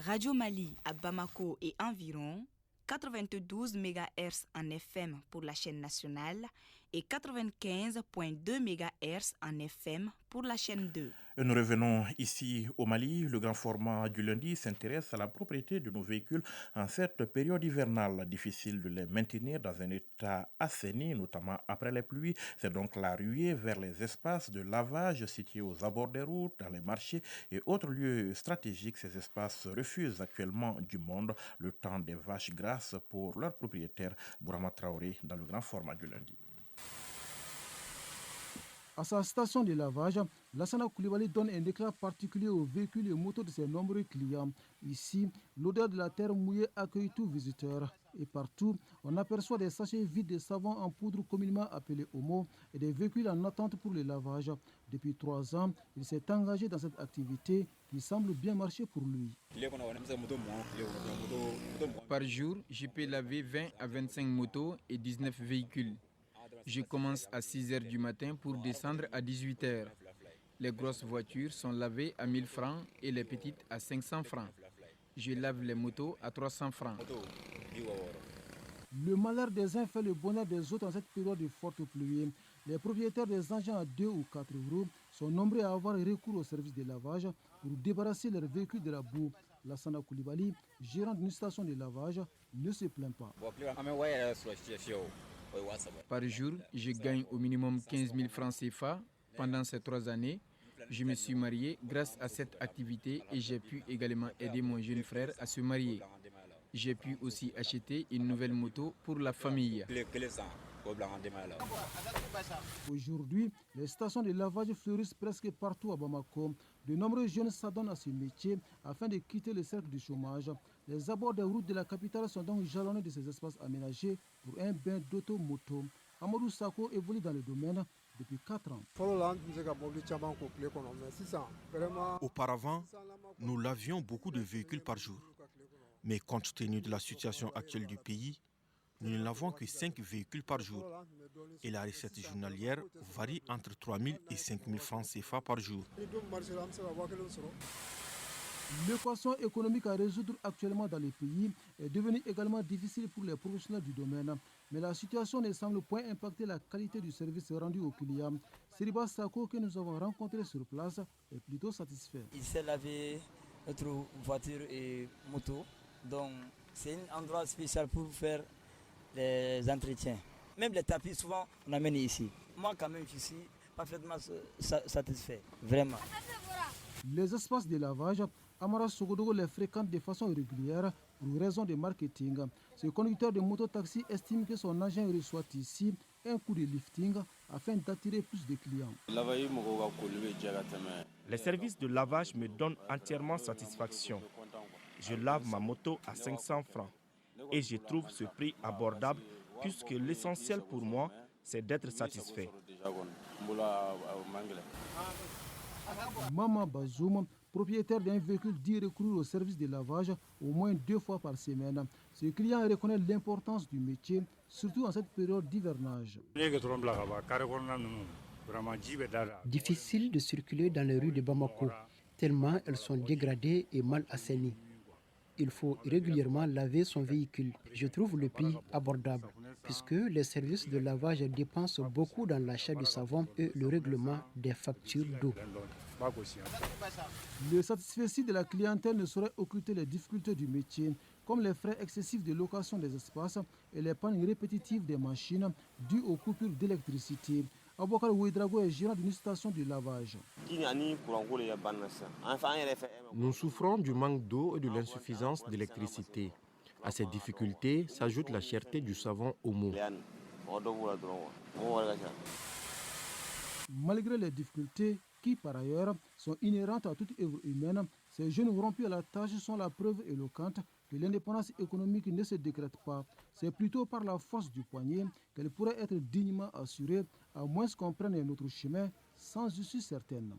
Radio Mali à Bamako et environ, 92 MHz en FM pour la chaîne nationale et 95.2 MHz en FM pour la chaîne 2. Et nous revenons ici au Mali. Le grand format du lundi s'intéresse à la propriété de nos véhicules en cette période hivernale. Difficile de les maintenir dans un état assaini, notamment après les pluies. C'est donc la ruée vers les espaces de lavage situés aux abords des routes, dans les marchés et autres lieux stratégiques. Ces espaces refusent actuellement du monde le temps des vaches grasses pour leurs propriétaires. Bourama Traoré dans le grand format du lundi. À sa station de lavage, Lassana Coulibaly donne un éclat particulier aux véhicules et motos de ses nombreux clients. Ici, l'odeur de la terre mouillée accueille tout visiteur. Et partout, on aperçoit des sachets vides de savon en poudre communément appelés Omo et des véhicules en attente pour le lavage. Depuis 3 ans, il s'est engagé dans cette activité qui semble bien marcher pour lui. Par jour, je peux laver 20 à 25 motos et 19 véhicules. Je commence à 6 h du matin pour descendre à 18 h. Les grosses voitures sont lavées à 1000 francs et les petites à 500 francs. Je lave les motos à 300 francs. Le malheur des uns fait le bonheur des autres en cette période de forte pluie. Les propriétaires des engins à 2 ou 4 roues sont nombreux à avoir recours au service de lavage pour débarrasser leurs véhicules de la boue. Lassana Coulibaly, gérant d'une station de lavage, ne se plaint pas. Par jour, je gagne au minimum 15 000 francs CFA. Pendant ces 3 années, je me suis marié grâce à cette activité et j'ai pu également aider mon jeune frère à se marier. J'ai pu aussi acheter une nouvelle moto pour la famille. Aujourd'hui, les stations de lavage fleurissent presque partout à Bamako. De nombreux jeunes s'adonnent à ce métier afin de quitter le cercle du chômage. Les abords des routes de la capitale sont donc jalonnés de ces espaces aménagés pour un bain d'auto-moto. Amadou Sako évolue dans le domaine depuis 4 ans. Auparavant, nous lavions beaucoup de véhicules par jour. Mais compte tenu de la situation actuelle du pays, nous ne lavons que 5 véhicules par jour. Et la recette journalière varie entre 3 000 et 5 000 francs CFA par jour. L'équation économique à résoudre actuellement dans le pays est devenue également difficile pour les professionnels du domaine. Mais la situation ne semble point impacter la qualité du service rendu aux clients. Seriba Sako, que nous avons rencontré sur place, est plutôt satisfait. Il s'est lavé notre voiture et moto. Donc c'est un endroit spécial pour faire les entretiens. Même les tapis, souvent, on amène ici. Moi, quand même, je suis parfaitement satisfait. Vraiment. Les espaces de lavage, Amara Sogodogo les fréquente de façon régulière pour raison de marketing. Ce conducteur de moto-taxi estime que son agent reçoit ici un coup de lifting afin d'attirer plus de clients. Les services de lavage me donnent entièrement satisfaction. Je lave ma moto à 500 francs et je trouve ce prix abordable puisque l'essentiel pour moi, c'est d'être satisfait. Mama Bazoum, propriétaire d'un véhicule, dit recourir au service de lavage au moins 2 fois par semaine. Ce client reconnaît l'importance du métier, surtout en cette période d'hivernage. Difficile de circuler dans les rues de Bamako, tellement elles sont dégradées et mal assainies. Il faut régulièrement laver son véhicule. Je trouve le prix abordable, puisque les services de lavage dépensent beaucoup dans l'achat du savon et le règlement des factures d'eau. Le satisfecit de la clientèle ne saurait occulter les difficultés du métier, comme les frais excessifs de location des espaces et les pannes répétitives des machines dues aux coupures d'électricité. Abouakar Ouedrago est gérant d'une station de lavage. Nous souffrons du manque d'eau et de l'insuffisance d'électricité. À ces difficultés s'ajoute la cherté du savon Omo. Malgré les difficultés qui, par ailleurs, sont inhérentes à toute œuvre humaine, ces jeunes rompus à la tâche sont la preuve éloquente que l'indépendance économique ne se décrète pas. C'est plutôt par la force du poignet qu'elle pourrait être dignement assurée, à moins qu'on prenne un autre chemin sans issue certaine.